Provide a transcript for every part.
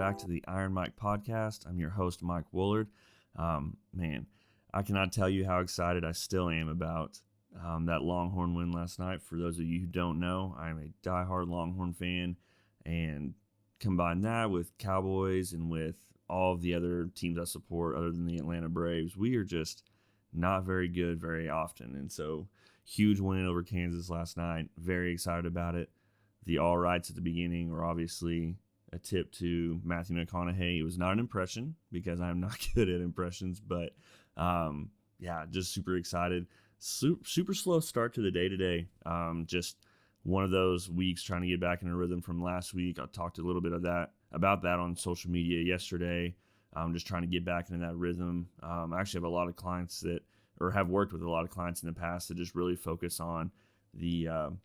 back to the Iron Mike podcast. I'm your host, Mike Wollard. Man, I cannot tell you how excited I still am about that Longhorn win last night. For those of you who don't know, I'm a diehard Longhorn fan, and combine that with Cowboys and with all of the other teams I support other than the Atlanta Braves, we are just not very good very often. And so, huge win over Kansas last night. Very excited about it. The all rights at the beginning were obviously a tip to Matthew McConaughey. It was not an impression because I'm not good at impressions, but just super excited. Super slow start to the day today. Just one of those weeks trying to get back in a rhythm from last week. I talked a little bit about that on social media yesterday. Just trying to get back into that rhythm. I actually have a lot of clients have worked with a lot of clients in the past that just really focus on the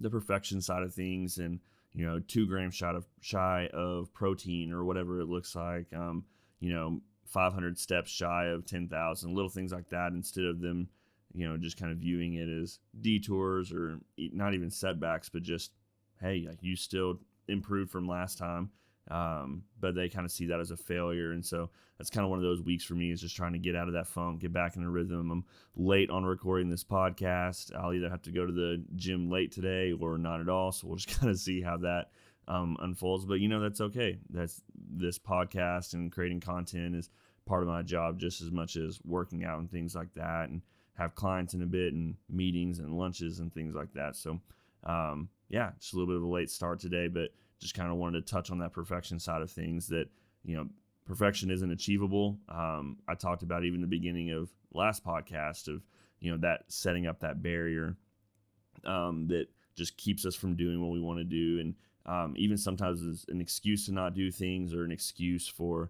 perfection side of things, and 2 grams shy of protein or whatever it looks like, 500 steps shy of 10,000, little things like that, instead of them just kind of viewing it as detours or not even setbacks, but just, hey, like, you still improved from last time. But they kind of see that as a failure. And so that's kind of one of those weeks for me, is just trying to get out of that funk, get back in a rhythm. I'm late on recording this podcast. I'll either have to go to the gym late today or not at all. So we'll just kind of see how that unfolds. But, that's okay. This podcast and creating content is part of my job just as much as working out and things like that, and have clients in a bit and meetings and lunches and things like that. So, just a little bit of a late start today, but just kind of wanted to touch on that perfection side of things, that, perfection isn't achievable. I talked about even the beginning of last podcast of, that setting up that barrier that just keeps us from doing what we want to do. And even sometimes is an excuse to not do things, or an excuse for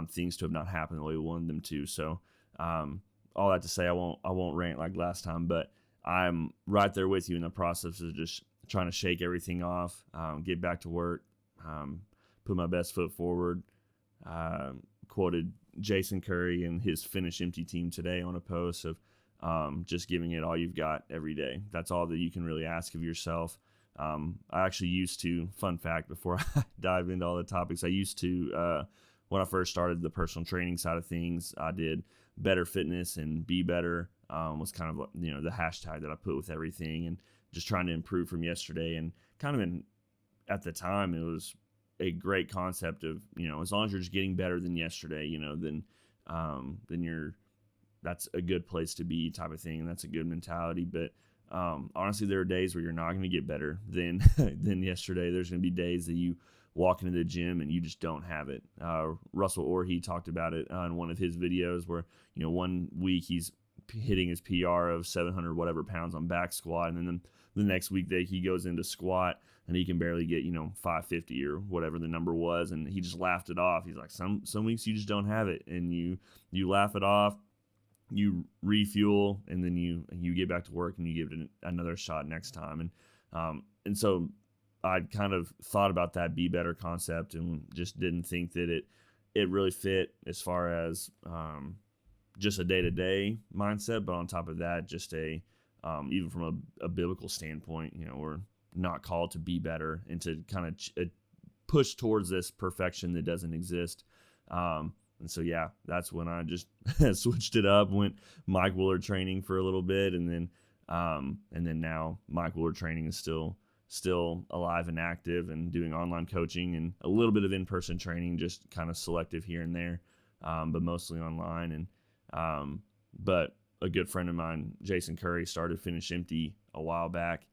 things to have not happened the way we wanted them to. So all that to say, I won't rant like last time, but I'm right there with you in the process of just trying to shake everything off, get back to work, put my best foot forward. Quoted Jason Curry and his Finish Empty team today on a post of just giving it all you've got every day. That's all that you can really ask of yourself. I actually used to, fun fact, before I dive into all the topics, I used to, when I first started the personal training side of things, I did Better Fitness, and Be Better was kind of, the hashtag that I put with everything, and just trying to improve from yesterday. And kind of at the time, it was a great concept of, as long as you're just getting better than yesterday, then that's a good place to be, type of thing. And that's a good mentality. But honestly, there are days where you're not going to get better than yesterday. There's going to be days that you walk into the gym and you just don't have it. Russell Orhe talked about it in one of his videos where, 1 week he's hitting his PR of 700 whatever pounds on back squat, and then the next week he goes into squat and he can barely get 550 or whatever the number was, and he just laughed it off. He's like, some weeks you just don't have it, and you laugh it off, you refuel, and then you get back to work and you give it another shot next time. And so I kind of thought about that Be Better concept, and just didn't think that it really fit as far as just a day-to-day mindset. But on top of that, just even from a biblical standpoint, we're not called to be better and to kind of push towards this perfection that doesn't exist. And so, that's when I just switched it up, went Mike Wollard training for a little bit, and then now Mike Wollard training is still alive and active, and doing online coaching and a little bit of in-person training, just kind of selective here and there, but mostly online. And but a good friend of mine, Jason Curry, started Finish Empty a while back,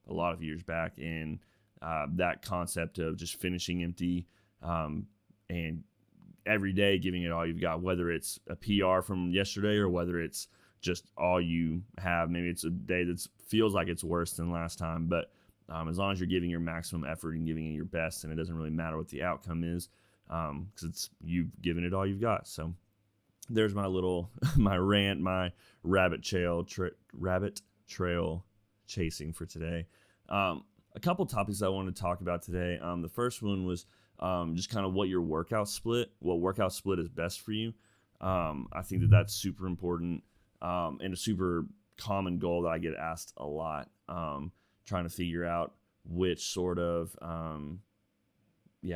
a lot of years back, and that concept of just finishing empty, and every day giving it all you've got, whether it's a PR from yesterday or whether it's just all you have. Maybe it's a day that feels like it's worse than last time, but as long as you're giving your maximum effort and giving it your best, and it doesn't really matter what the outcome is, because you've given it all you've got. So there's my little my rant, my rabbit trail chasing for today. A couple topics I wanted to talk about today. The first one was just kind of what workout split is best for you. I think that's super important, and a super common goal that I get asked a lot, trying to figure out which sort of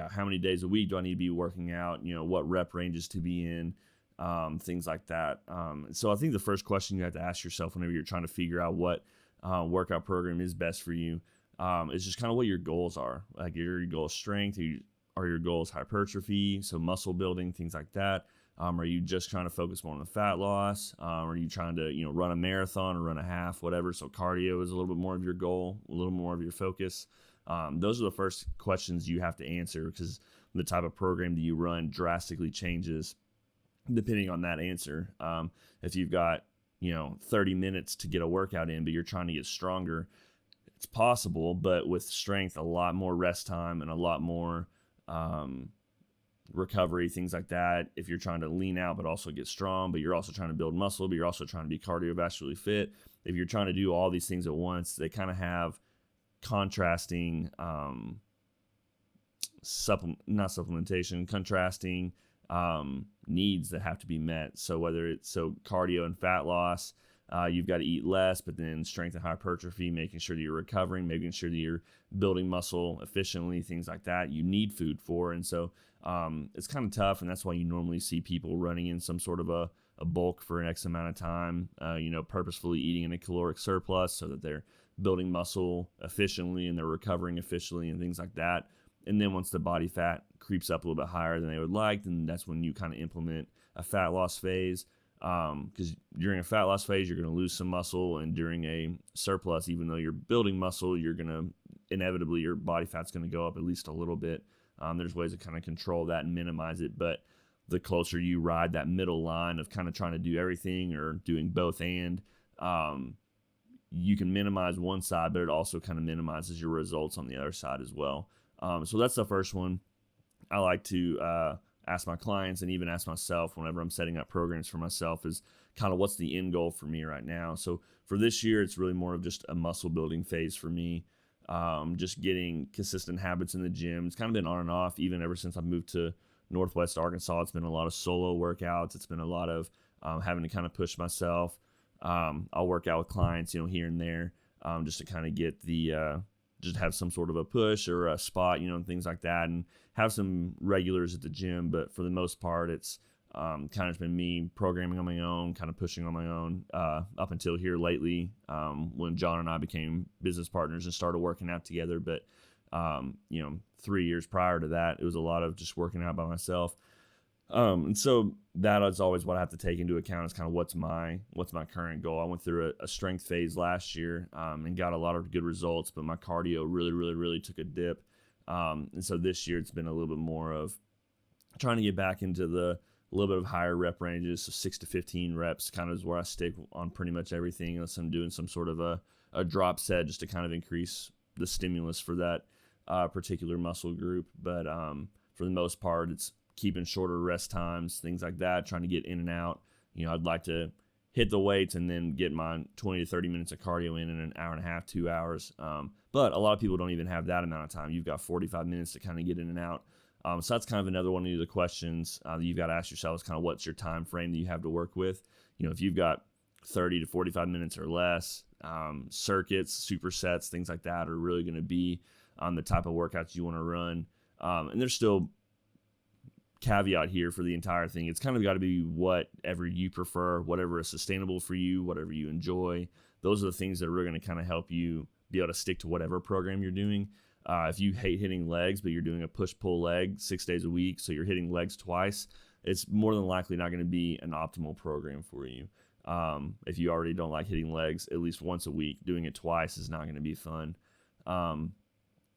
how many days a week do I need to be working out? What rep ranges to be in, things like that. So I think the first question you have to ask yourself whenever you're trying to figure out what workout program is best for you is just kind of what your goals are. Like, your goal strength, are your goals hypertrophy, so muscle building, things like that? Are you just trying to focus more on the fat loss? Are you trying to, run a marathon or run a half, whatever? So cardio is a little bit more of your goal, a little more of your focus. Those are the first questions you have to answer, because the type of program that you run drastically changes depending on that answer. If you've got, 30 minutes to get a workout in, but you're trying to get stronger, it's possible, but with strength, a lot more rest time and a lot more recovery, things like that. If you're trying to lean out but also get strong, but you're also trying to build muscle, but you're also trying to be cardiovascularly fit, if you're trying to do all these things at once, they kind of have contrasting contrasting needs that have to be met. So whether it's cardio and fat loss, you've got to eat less, but then strength and hypertrophy, making sure that you're recovering, making sure that you're building muscle efficiently, things like that, you need food for. And so it's kind of tough, and that's why you normally see people running in some sort of a bulk for an X amount of time, purposefully eating in a caloric surplus so that they're building muscle efficiently and they're recovering efficiently and things like that. And then once the body fat creeps up a little bit higher than they would like, then that's when you kind of implement a fat loss phase. Because during a fat loss phase, you're going to lose some muscle, and during a surplus, even though you're building muscle, you're going to inevitably, your body fat's going to go up at least a little bit. There's ways to kind of control that and minimize it, but the closer you ride that middle line of kind of trying to do everything or doing both, and you can minimize one side, but it also kind of minimizes your results on the other side as well. So that's the first one. I like to ask my clients, and even ask myself whenever I'm setting up programs for myself, is kind of what's the end goal for me right now. So for this year, it's really more of just a muscle building phase for me. Just getting consistent habits in the gym. It's kind of been on and off even ever since I moved to Northwest Arkansas. It's been a lot of solo workouts. It's been a lot of having to kind of push myself. I'll work out with clients, here and there, just to kind of get the just have some sort of a push or a spot, and things like that, and have some regulars at the gym. But for the most part, it's kind of been me programming on my own, kind of pushing on my own, up until here lately, when John and I became business partners and started working out together. But 3 years prior to that, it was a lot of just working out by myself. And so that is always what I have to take into account, is kind of what's my current goal. I went through a strength phase last year, and got a lot of good results, but my cardio really took a dip. And so this year it's been a little bit more of trying to get back into a little bit of higher rep ranges. So 6 to 15 reps kind of is where I stick on pretty much everything, unless I'm doing some sort of a drop set, just to kind of increase the stimulus for that particular muscle group. But for the most part, it's keeping shorter rest times, things like that, trying to get in and out. I'd like to hit the weights and then get my 20 to 30 minutes of cardio in an hour and a half, 2 hours. But a lot of people don't even have that amount of time. You've got 45 minutes to kind of get in and out. So that's kind of another one of the questions that you've got to ask yourself, is kind of what's your time frame that you have to work with. If you've got 30 to 45 minutes or less, circuits, supersets, things like that are really going to be the type of workouts you want to run. And there's still caveat here for the entire thing. It's kind of got to be whatever you prefer, whatever is sustainable for you, whatever you enjoy. Those are the things that are really going to kind of help you be able to stick to whatever program you're doing. If you hate hitting legs, but you're doing a push-pull leg 6 days a week, so you're hitting legs twice, it's more than likely not going to be an optimal program for you. If you already don't like hitting legs at least once a week, doing it twice is not going to be fun.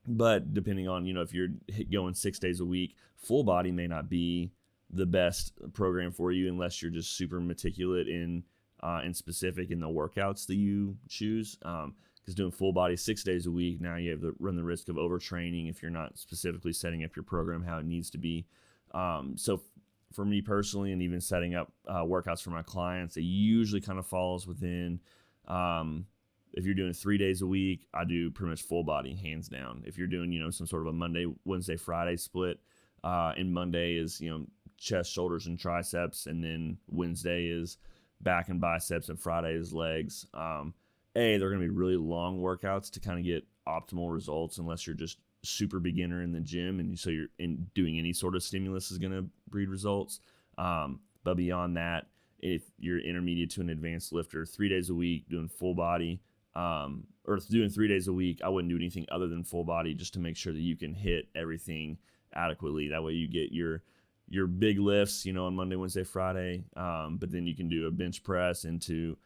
But depending on, if you're going 6 days a week, full body may not be the best program for you, unless you're just super meticulous in specific in the workouts that you choose. Because doing full body 6 days a week, now you have to run the risk of overtraining if you're not specifically setting up your program how it needs to be. So for me personally, and even setting up workouts for my clients, it usually kind of falls within, if you're doing 3 days a week, I do pretty much full body, hands down. If you're doing, some sort of a Monday, Wednesday, Friday split, and Monday is, chest, shoulders, and triceps, and then Wednesday is back and biceps, and Friday is legs. They're going to be really long workouts to kind of get optimal results, unless you're just super beginner in the gym, and so you're in doing any sort of stimulus is going to breed results. But beyond that, if you're intermediate to an advanced lifter, 3 days a week doing full body, or doing 3 days a week, I wouldn't do anything other than full body just to make sure that you can hit everything adequately. That way you get your big lifts, on Monday, Wednesday, Friday, but then you can do a bench press into,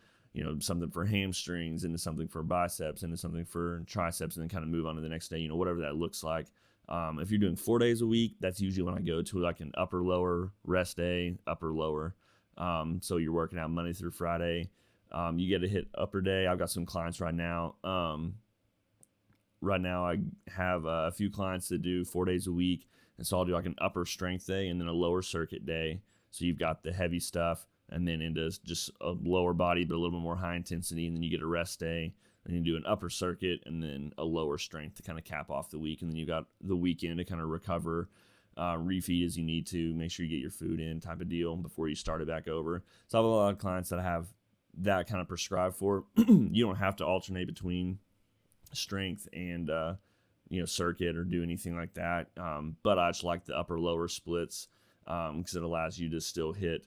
something for hamstrings, into something for biceps, into something for triceps, and then kind of move on to the next day, whatever that looks like. If you're doing 4 days a week, that's usually when I go to like an upper lower rest day, upper lower. So you're working out Monday through Friday. You get to hit upper day. I've got some clients right now. Right now I have a few clients that do 4 days a week. And so I'll do like an upper strength day and then a lower circuit day. So you've got the heavy stuff and then into just a lower body, but a little bit more high intensity. And then you get a rest day and you do an upper circuit and then a lower strength to kind of cap off the week. And then you got the weekend to kind of recover, refeed as you need to, make sure you get your food in type of deal before you start it back over. So I have a lot of clients that I have that kind of prescribed for. You don't have to alternate between strength and, circuit or do anything like that. But I just like the upper lower splits, because it allows you to still hit,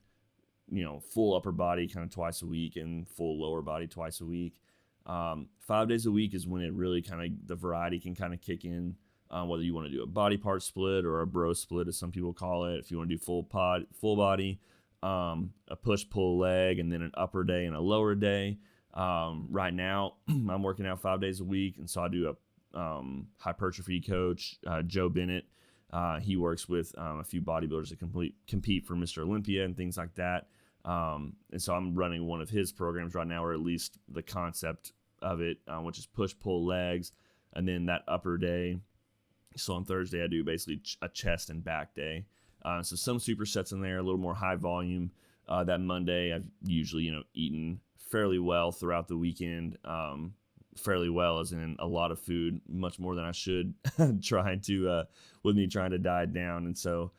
full upper body kind of twice a week and full lower body twice a week. 5 days a week is when it really kind of, the variety can kind of kick in, whether you want to do a body part split or a bro split, as some people call it. If you want to do full body, a push pull leg, and then an upper day and a lower day. Right now I'm working out 5 days a week. And so I do a hypertrophy coach, Joe Bennett. He works with a few bodybuilders that compete for Mr. Olympia and things like that. And so I'm running one of his programs right now, or at least the concept of it, which is push-pull legs, and then that upper day. So on Thursday, I do basically a chest and back day. So some supersets in there, a little more high volume. That Monday, I've usually, eaten fairly well throughout the weekend. Fairly well as in a lot of food, much more than I should, trying to diet down. And so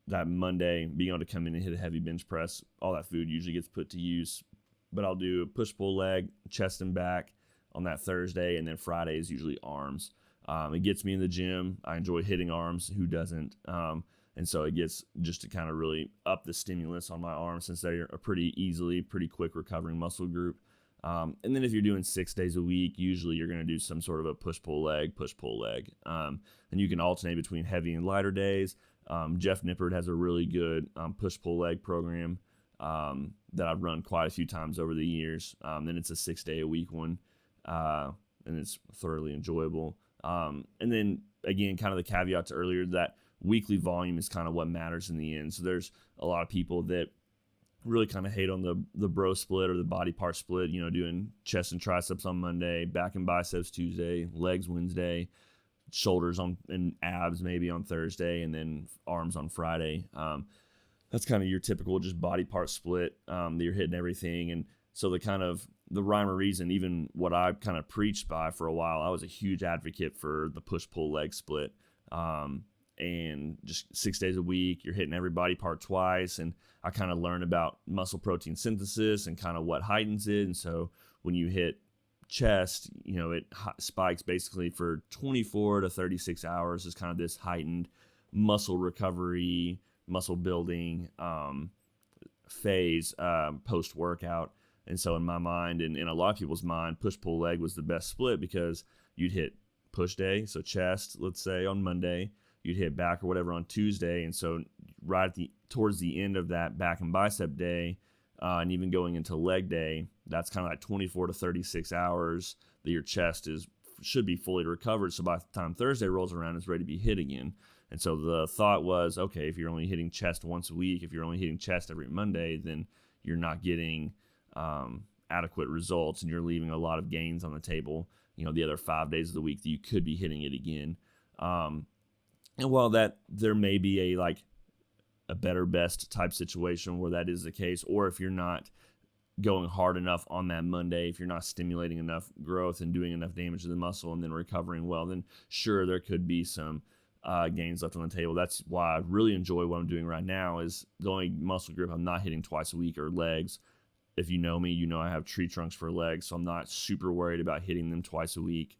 that Monday, being able to come in and hit a heavy bench press, all that food usually gets put to use. But I'll do a push-pull leg, chest and back on that Thursday, and then Friday is usually arms. It gets me in the gym. I enjoy hitting arms. Who doesn't? And so it gets just to kind of really up the stimulus on my arms, since they're a pretty quick recovering muscle group. And then if you're doing 6 days a week, usually you're going to do some sort of a push-pull leg. And you can alternate between heavy and lighter days. Jeff Nippert has a really good push-pull leg program that I've run quite a few times over the years. Then it's a 6 day a week one, and it's thoroughly enjoyable. And then again, kind of the caveat to earlier, that weekly volume is kind of what matters in the end. So there's a lot of people that really kind of hate on the bro split or the body part split, doing chest and triceps on Monday, back and biceps Tuesday, legs Wednesday, shoulders and abs maybe on Thursday, and then arms on Friday. That's kind of your typical just body part split, that you're hitting everything. And so the rhyme or reason, even what I kind of preached by for a while, I was a huge advocate for the push-pull leg split. And just 6 days a week, you're hitting every body part twice. And I kind of learned about muscle protein synthesis and kind of what heightens it. And so when you hit chest, it spikes basically for 24 to 36 hours is kind of this heightened muscle recovery, muscle building phase post-workout. And so in my mind, and in a lot of people's mind, push-pull leg was the best split, because you'd hit push day, so chest, let's say on Monday, you'd hit back or whatever on Tuesday. And so right towards the end of that back and bicep day, and even going into leg day, that's kind of like 24 to 36 hours that your chest should be fully recovered. So by the time Thursday rolls around, it's ready to be hit again. And so the thought was, okay, if you're only hitting chest once a week, if you're only hitting chest every Monday, then you're not getting adequate results, and you're leaving a lot of gains on the table, the other 5 days of the week that you could be hitting it again. And while that there may be a better best type situation where that is the case, or if you're not going hard enough on that Monday, if you're not stimulating enough growth and doing enough damage to the muscle and then recovering well, then sure, there could be some gains left on the table. That's why I really enjoy what I'm doing right now. Is the only muscle group I'm not hitting twice a week are legs. If you know me, I have tree trunks for legs, so I'm not super worried about hitting them twice a week.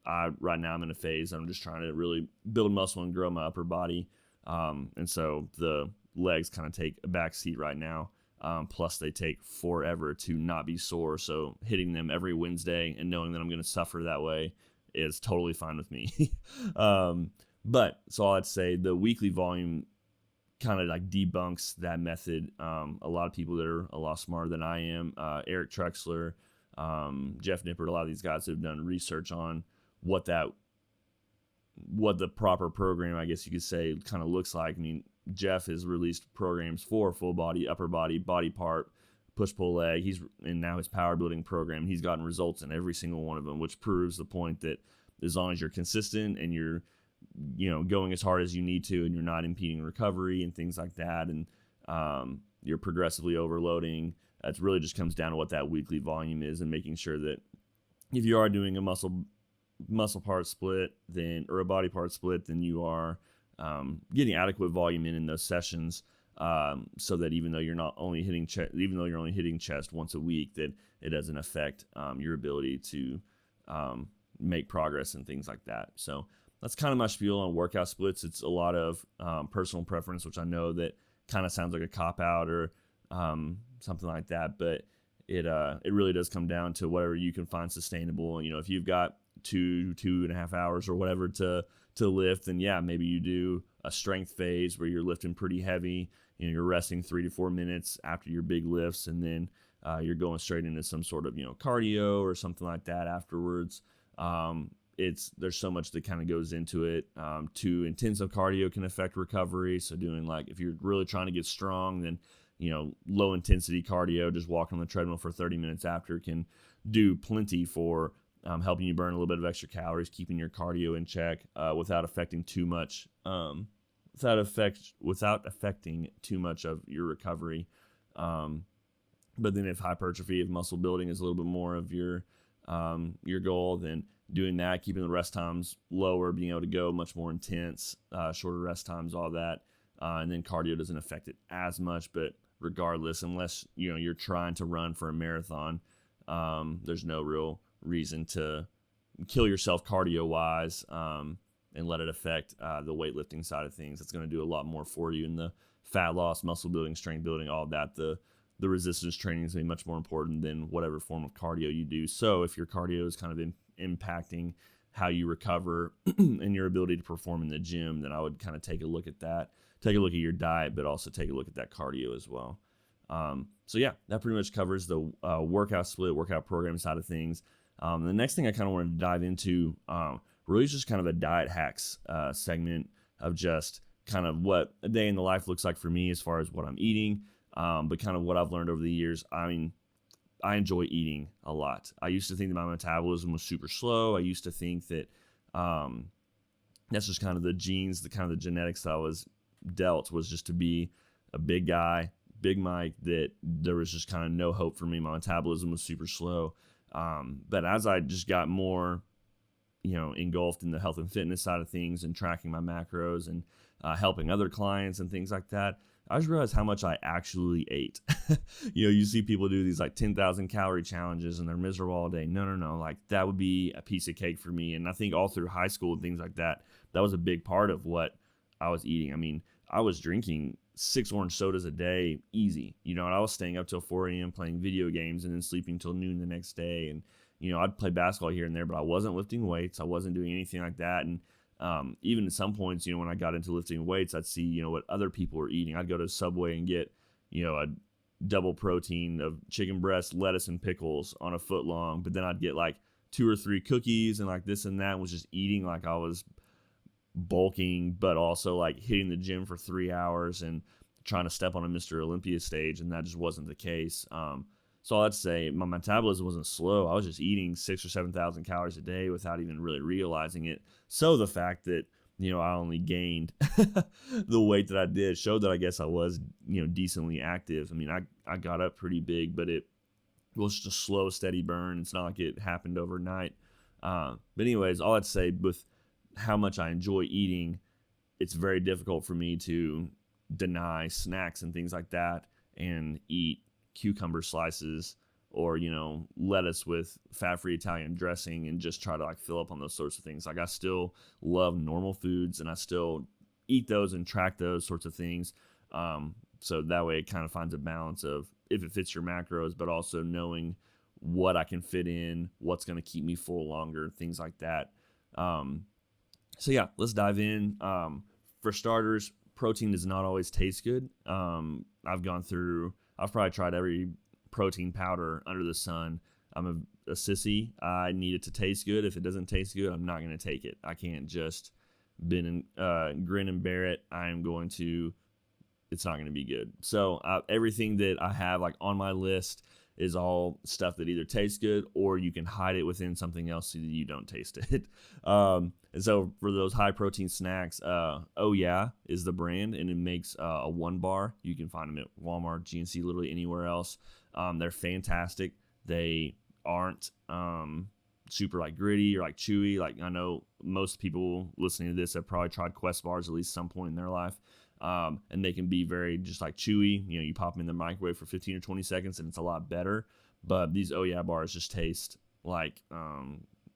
right now I'm in a phase I'm just trying to really build muscle and grow my upper body. And so the legs kind of take a back seat right now. Plus they take forever to not be sore. So hitting them every Wednesday and knowing that I'm going to suffer that way is totally fine with me. But so I'd say the weekly volume kind of like debunks that method. A lot of people that are a lot smarter than I am, Eric Trexler, Jeff Nippert, a lot of these guys have done research on what the proper program, I guess you could say, kind of looks like. I mean, Jeff has released programs for full body, upper body, body part, push-pull leg. And now his power building program, he's gotten results in every single one of them, which proves the point that as long as you're consistent and you're, going as hard as you need to, and you're not impeding recovery and things like that, and you're progressively overloading, it really just comes down to what that weekly volume is, and making sure that if you are doing a muscle part split, or a body part split, then you are getting adequate volume in those sessions, so that even though you're only hitting chest once a week, that it doesn't affect your ability to make progress and things like that. So that's kind of my spiel on workout splits. It's a lot of personal preference, which I know that kind of sounds like a cop-out or something like that, but it really does come down to whatever you can find sustainable. If you've got 2.5 hours or whatever to lift, then yeah, maybe you do a strength phase where you're lifting pretty heavy. You're resting 3 to 4 minutes after your big lifts, and then you're going straight into some sort of cardio or something like that afterwards. There's so much that kind of goes into it. Too intensive cardio can affect recovery. So doing if you're really trying to get strong, then low intensity cardio, just walking on the treadmill for 30 minutes after, can do plenty for helping you burn a little bit of extra calories, keeping your cardio in check without affecting too much, without affecting too much of your recovery. But then if hypertrophy, if muscle building is a little bit more of your goal, then doing that, keeping the rest times lower, being able to go much more intense, shorter rest times, all that. And then cardio doesn't affect it as much, but regardless, unless you're trying to run for a marathon, there's no real reason to kill yourself cardio wise, and let it affect the weightlifting side of things. It's going to do a lot more for you in the fat loss, muscle building, strength building, all that. The resistance training is going to be much more important than whatever form of cardio you do. So if your cardio is kind of impacting how you recover and your ability to perform in the gym, then I would kind of take a look at that. Take a look at your diet, but also take a look at that cardio as well. So yeah, that pretty much covers the workout split, workout program side of things. The next thing I kind of wanted to dive into really is just kind of a diet hacks segment of just kind of what a day in the life looks like for me as far as what I'm eating, but kind of what I've learned over the years. I mean, I enjoy eating a lot. I used to think that my metabolism was super slow. I used to think that that's just kind of the genes, the kind of the genetics that I was dealt, was just to be a big guy, Big Mike, that there was just kind of no hope for me. My metabolism was super slow. But as I just got more, engulfed in the health and fitness side of things and tracking my macros and helping other clients and things like that, I just realized how much I actually ate. You see people do these 10,000 calorie challenges and they're miserable all day. No. That would be a piece of cake for me. And I think all through high school and things like that, that was a big part of what I was eating. I mean, I was drinking 6 orange sodas a day, easy. And I was staying up till 4 a.m. playing video games and then sleeping till noon the next day. And, I'd play basketball here and there, but I wasn't lifting weights. I wasn't doing anything like that. And even at some points, when I got into lifting weights, I'd see, what other people were eating. I'd go to Subway and get, a double protein of chicken breast, lettuce, and pickles on a foot long. But then I'd get 2 or 3 cookies and this and that, and was just eating like I was bulking, but also hitting the gym for 3 hours and trying to step on a Mr. Olympia stage. And that just wasn't the case. So I'd say my metabolism wasn't slow. I was just eating 6,000 or 7,000 calories a day without even really realizing it. So the fact that, I only gained the weight that I did showed that I guess I was, decently active. I mean, I got up pretty big, but it was just a slow, steady burn. It's not like it happened overnight. But anyways, all I'd say with how much I enjoy eating, it's very difficult for me to deny snacks and things like that and eat cucumber slices or, lettuce with fat-free Italian dressing and just try to like fill up on those sorts of things. Like I still love normal foods and I still eat those and track those sorts of things. So that way it kind of finds a balance of if it fits your macros, but also knowing what I can fit in, what's going to keep me full longer, things like that. So yeah, let's dive in. For starters, protein does not always taste good. I've probably tried every protein powder under the sun. I'm a sissy. I need it to taste good. If it doesn't taste good, I'm not going to take it. I can't just grin and bear it. It's not going to be good. So everything that I have like on my list is all stuff that either tastes good or you can hide it within something else so that you don't taste it. And so for those high protein snacks, Oh Yeah is the brand, and it makes a 1 bar. You can find them at Walmart, GNC, literally anywhere else. They're fantastic. They aren't super like gritty or like chewy. Like I know most people listening to this have probably tried Quest bars at least some point in their life. And they can be very just like chewy. You pop them in the microwave for 15 or 20 seconds and it's a lot better. But these Oh Yeah bars just taste like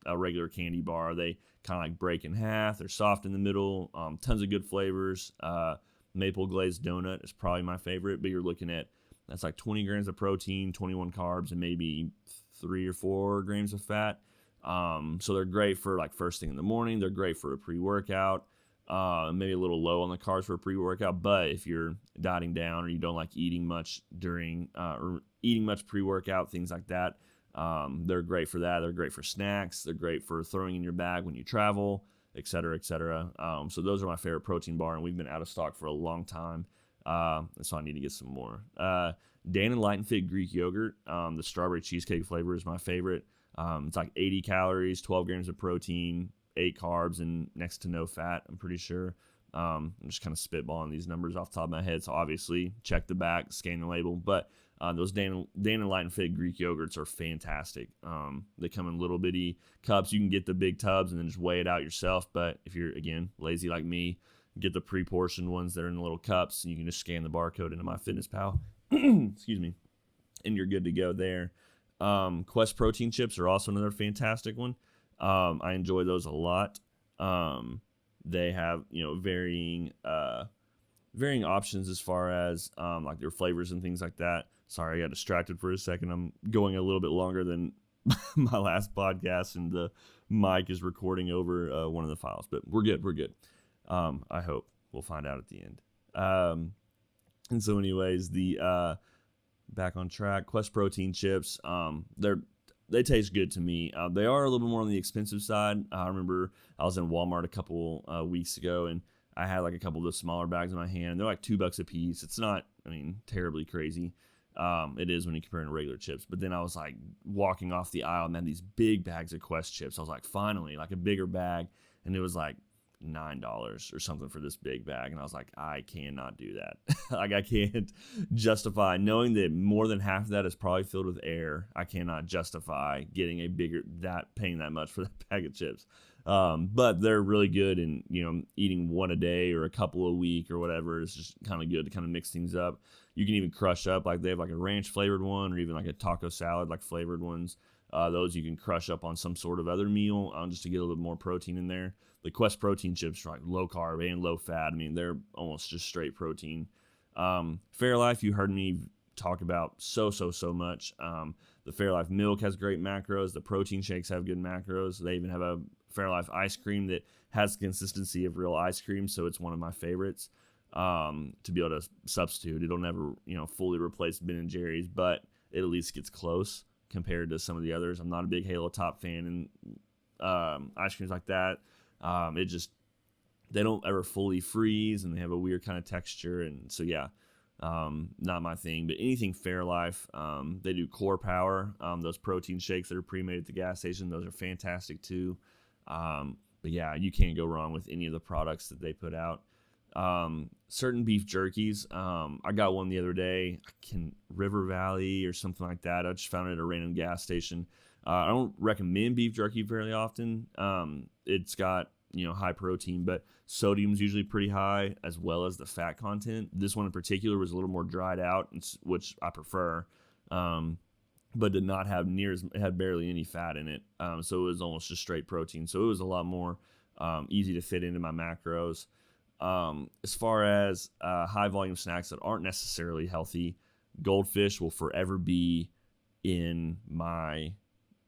a regular candy bar. They kind of like break in half. They're soft in the middle. Tons of good flavors. Maple glazed donut is probably my favorite, but you're looking at that's like 20 grams of protein, 21 carbs, and maybe 3 or 4 grams of fat. So they're great for like first thing in the morning. They're great for a pre-workout. Maybe a little low on the carbs for a pre-workout, but if you're dieting down or you don't like eating much or eating much pre-workout, things like that, they're great for that. They're great for snacks. They're great for throwing in your bag when you travel, et cetera, et cetera. So those are my favorite protein bar, and we've been out of stock for a long time. So I need to get some more. Dan and Light and Fit Greek yogurt. The strawberry cheesecake flavor is my favorite. It's like 80 calories, 12 grams of protein, 8 carbs, and next to no fat, I'm pretty sure. I'm just kind of spitballing these numbers off the top of my head, so obviously check the back, scan the label. But those Dan and Light and Fit Greek yogurts are fantastic. They come in little bitty cups. You can get the big tubs and then just weigh it out yourself. But if you're, again, lazy like me, get the pre-portioned ones that are in the little cups, and you can just scan the barcode into MyFitnessPal. Excuse me. And you're good to go there. Quest protein chips are also another fantastic one. I enjoy those a lot. They have, varying options as far as, like their flavors and things like that. Sorry, I got distracted for a second. I'm going a little bit longer than my last podcast, and the mic is recording over, one of the files, but we're good. I hope. We'll find out at the end. And so anyways, back on track, Quest protein chips, they taste good to me. They are a little bit more on the expensive side. I remember I was in Walmart a couple weeks ago, and I had like a couple of the smaller bags in my hand. They're like $2 a piece. It's not, terribly crazy. It is when you compare it to regular chips. But then I was like walking off the aisle and then these big bags of Quest chips. I was like, finally, like a bigger bag. And it was like $9 or something for this big bag, and I was like, I cannot do that. Like I can't justify knowing that more than half of that is probably filled with air. I cannot justify getting paying that much for that bag of chips. But they're really good, and eating one a day or a couple a week or whatever is just kind of good to kind of mix things up. You can even crush up, like they have like a ranch flavored one, or even like a taco salad like flavored ones. Those you can crush up on some sort of other meal, just to get a little bit more protein in there. The Quest protein chips are like low carb and low fat. They're almost just straight protein. Fairlife, you heard me talk about so much. The Fairlife milk has great macros. The protein shakes have good macros. They even have a Fairlife ice cream that has the consistency of real ice cream, so it's one of my favorites. To be able to substitute, it'll never fully replace Ben and Jerry's, but it at least gets close compared to some of the others. I'm not a big Halo Top fan and ice creams like that. They don't ever fully freeze, and they have a weird kind of texture, and so not my thing. But anything Fairlife, they do Core Power, those protein shakes that are pre-made at the gas station, those are fantastic too. But yeah, you can't go wrong with any of the products that they put out. Certain beef jerkies, I got one the other day, River Valley or something like that. I just found it at a random gas station. I don't recommend beef jerky very often. It's got, high protein, but sodium's usually pretty high, as well as the fat content. This one in particular was a little more dried out, which I prefer. but did not have it had barely any fat in it. So it was almost just straight protein. So it was a lot more easy to fit into my macros. As far as high volume snacks that aren't necessarily healthy, goldfish will forever be in my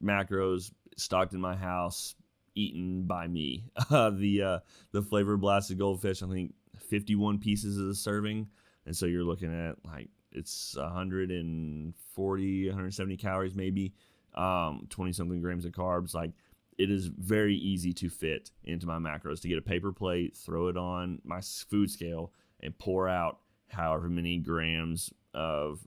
macros, stocked in my house, eaten by me. The flavor blasted goldfish, I think 51 pieces is a serving, and so you're looking at like it's 140, 170 calories maybe, 20 something grams of carbs. Like it is very easy to fit into my macros, to get a paper plate, throw it on my food scale, and pour out however many grams of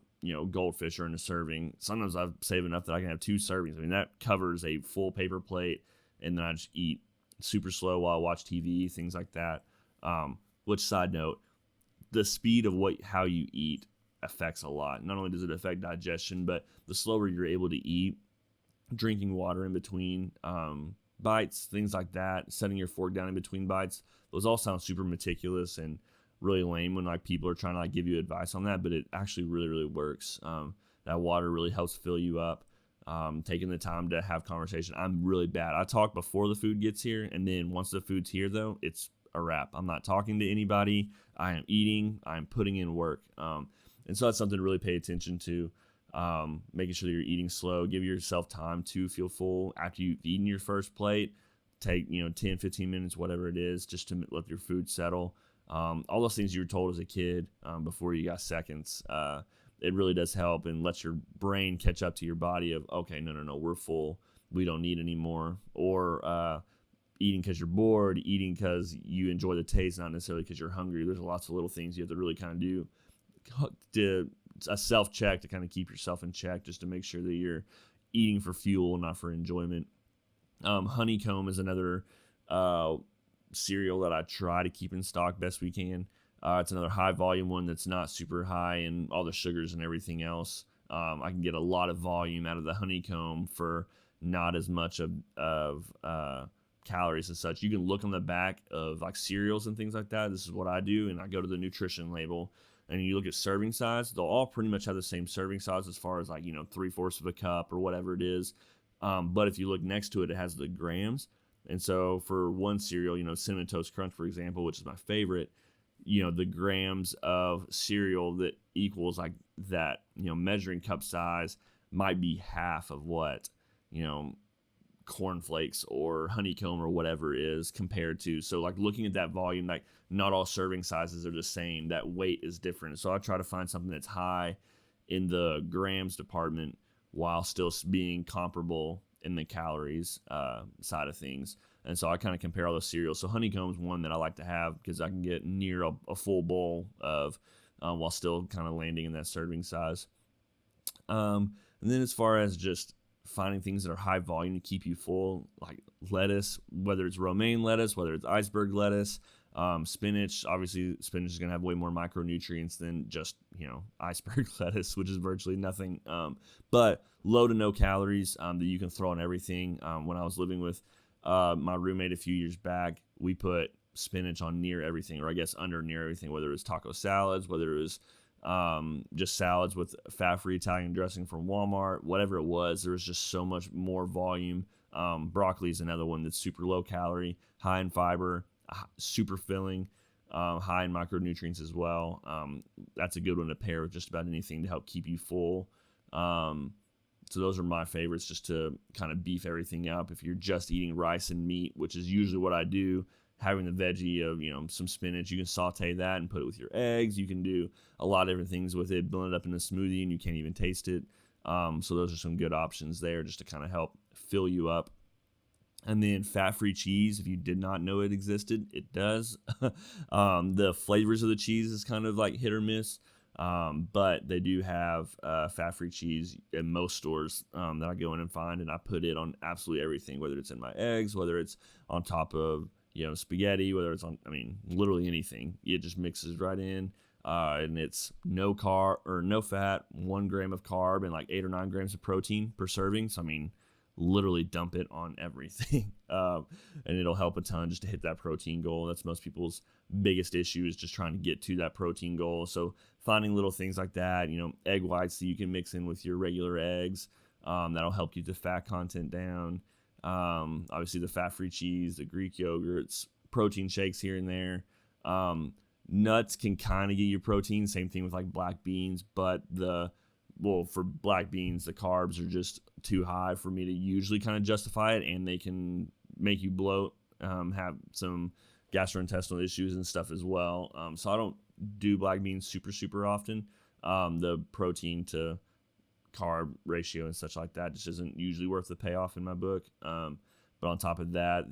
goldfish are in a serving. Sometimes I save enough that I can have 2 servings. I mean, that covers a full paper plate, and then I just eat super slow while I watch TV, things like that. Which, side note, the speed of how you eat affects a lot. Not only does it affect digestion, but the slower you're able to eat, drinking water in between bites, things like that, setting your fork down in between bites, those all sound super meticulous and really lame when like people are trying to like give you advice on that, but it actually really, really works. That water really helps fill you up. Taking the time to have conversation. I'm really bad. I talk before the food gets here, and then once the food's here, though, it's a wrap. I'm not talking to anybody. I am eating. I'm putting in work. And so that's something to really pay attention to. Making sure that you're eating slow. Give yourself time to feel full after you've eaten your first plate. Take 10, 15 minutes, whatever it is, just to let your food settle. All those things you were told as a kid before you got seconds. It really does help and lets your brain catch up to your body of, okay, no, we're full. We don't need any more. Or eating because you're bored, eating because you enjoy the taste, not necessarily because you're hungry. There's lots of little things you have to really kind of do a self-check to kind of keep yourself in check, just to make sure that you're eating for fuel, not for enjoyment. Honeycomb is another cereal that I try to keep in stock best we can. It's another high volume one that's not super high in all the sugars and everything else. I can get a lot of volume out of the honeycomb for not as much of calories and such. You can look on the back of like cereals and things like that. This is what I do, and I go to the nutrition label, and you look at serving size. They'll all pretty much have the same serving size as far as like 3/4 of a cup or whatever it is. But if you look next to it, it has the grams. And so for one cereal, Cinnamon Toast Crunch, for example, which is my favorite, the grams of cereal that equals like that, measuring cup size might be half of what, cornflakes or honeycomb or whatever is compared to. So like looking at that volume, like not all serving sizes are the same. That weight is different. So I try to find something that's high in the grams department while still being comparable in the calories side of things. And so I kind of compare all those cereals. So honeycomb's one that I like to have because I can get near a full bowl of while still kind of landing in that serving size. And then as far as just finding things that are high volume to keep you full, like lettuce, whether it's romaine lettuce, whether it's iceberg lettuce, spinach. Obviously, spinach is going to have way more micronutrients than just iceberg lettuce, which is virtually nothing. But low to no calories that you can throw on everything. When I was living with my roommate a few years back, we put spinach on near everything, or I guess under near everything, whether it was taco salads, whether it was just salads with fat-free Italian dressing from Walmart, whatever it was. There was just so much more volume. Broccoli is another one that's super low calorie, high in fiber, super filling, high in micronutrients as well. That's a good one to pair with just about anything to help keep you full. So those are my favorites, just to kind of beef everything up. If you're just eating rice and meat, which is usually what I do, having the veggie of some spinach, you can saute that and put it with your eggs. You can do a lot of different things with it, blend it up in a smoothie, and you can't even taste it. So those are some good options there, just to kind of help fill you up. And then fat-free cheese, if you did not know it existed, it does. The flavors of the cheese is kind of like hit or miss. But they do have fat-free cheese in most stores that I go in and find, and I put it on absolutely everything, whether it's in my eggs, whether it's on top of spaghetti, whether it's on, literally anything. It just mixes right in, and it's no carb or no fat, 1 gram of carb, and like 8 or 9 grams of protein per serving. So literally dump it on everything, and it'll help a ton just to hit that protein goal. That's most people's biggest issue, is just trying to get to that protein goal. So finding little things like that, egg whites that you can mix in with your regular eggs, That'll help keep the fat content down. Obviously the fat-free cheese, the Greek yogurts, protein shakes here and there. Nuts can kind of get you protein. Same thing with like black beans, but for black beans, the carbs are just too high for me to usually kind of justify it, and they can make you bloat, have some gastrointestinal issues and stuff as well. So I don't do black beans super often. The protein to carb ratio and such like that just isn't usually worth the payoff in my book. But on top of that,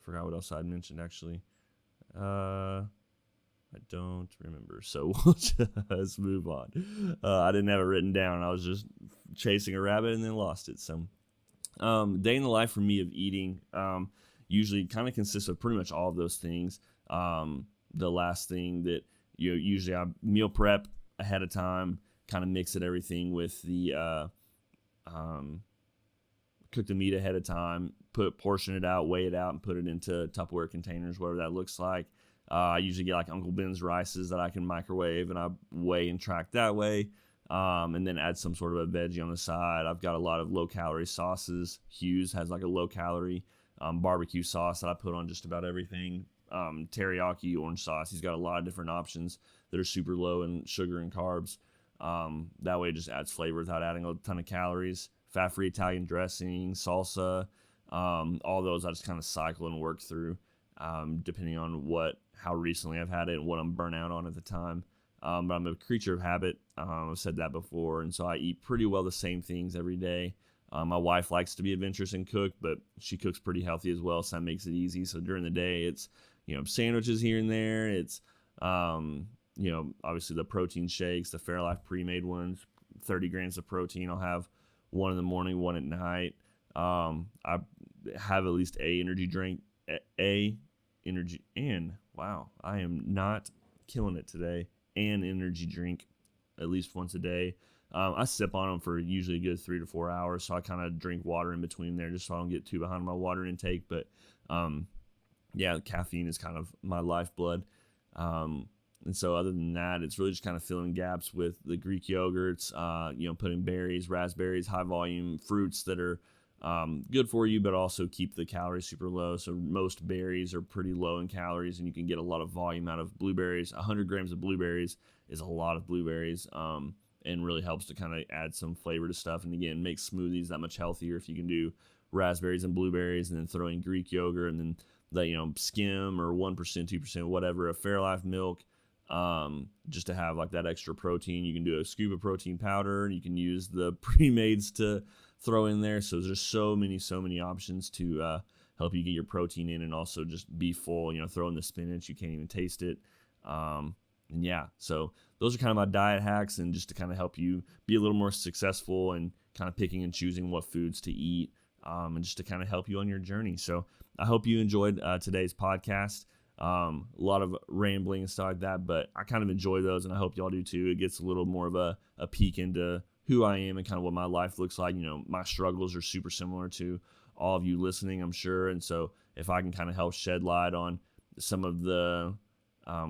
forgot what else I'd mentioned actually. I don't remember, so we'll just move on. I didn't have it written down. I was just chasing a rabbit and then lost it. So, day in the life for me of eating usually kind of consists of pretty much all of those things. The last thing that usually I meal prep ahead of time, kind of mix everything with the cook the meat ahead of time, portion it out, weigh it out, and put it into Tupperware containers, whatever that looks like. I usually get like Uncle Ben's rices that I can microwave, and I weigh and track that way, and then add some sort of a veggie on the side. I've got a lot of low-calorie sauces. Hughes has like a low-calorie barbecue sauce that I put on just about everything. Teriyaki orange sauce. He's got a lot of different options that are super low in sugar and carbs. That way it just adds flavor without adding a ton of calories. Fat-free Italian dressing, salsa, all those I just kind of cycle and work through, depending on how recently I've had it and what I'm burnt out on at the time. But I'm a creature of habit. I've said that before, and so I eat pretty well the same things every day. My wife likes to be adventurous and cook, but she cooks pretty healthy as well, so that makes it easy. So during the day, it's sandwiches here and there. It's obviously the protein shakes, the Fairlife pre-made ones, 30 grams of protein. I'll have one in the morning, one at night. I have at least a energy drink, and wow, I am not killing it today. An energy drink at least once a day. I sip on them for usually a good 3 to 4 hours, so I kind of drink water in between there just so I don't get too behind my water intake. But caffeine is kind of my lifeblood. And so other than that, it's really just kind of filling gaps with the Greek yogurts, putting berries, raspberries, high volume fruits that are good for you, but also keep the calories super low. So most berries are pretty low in calories, and you can get a lot of volume out of blueberries. 100 grams of blueberries is a lot of blueberries, and really helps to kind of add some flavor to stuff. And again, make smoothies that much healthier if you can do raspberries and blueberries, and then throw in Greek yogurt, and then skim or 1%, 2%, whatever, a Fairlife milk. Just to have like that extra protein. You can do a scoop of protein powder, and you can use the pre-mades to throw in there. So there's so many options to help you get your protein in and also just be full. Throw in the spinach, you can't even taste it. So those are kind of my diet hacks, and just to kind of help you be a little more successful and kind of picking and choosing what foods to eat, and just to kind of help you on your journey. So I hope you enjoyed today's podcast. A lot of rambling and stuff like that, but I kind of enjoy those, and I hope y'all do too. It gets a little more of a peek into who I am and kind of what my life looks like. My struggles are super similar to all of you listening, I'm sure. And so if I can kind of help shed light on some of the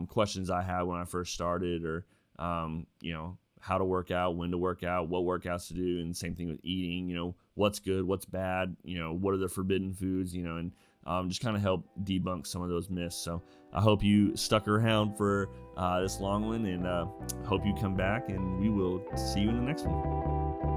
questions I had when I first started, or how to work out, when to work out, what workouts to do, and same thing with eating, what's good, what's bad, what are the forbidden foods, and just kind of help debunk some of those myths. So I hope you stuck around for this long one, and hope you come back, and we will see you in the next one.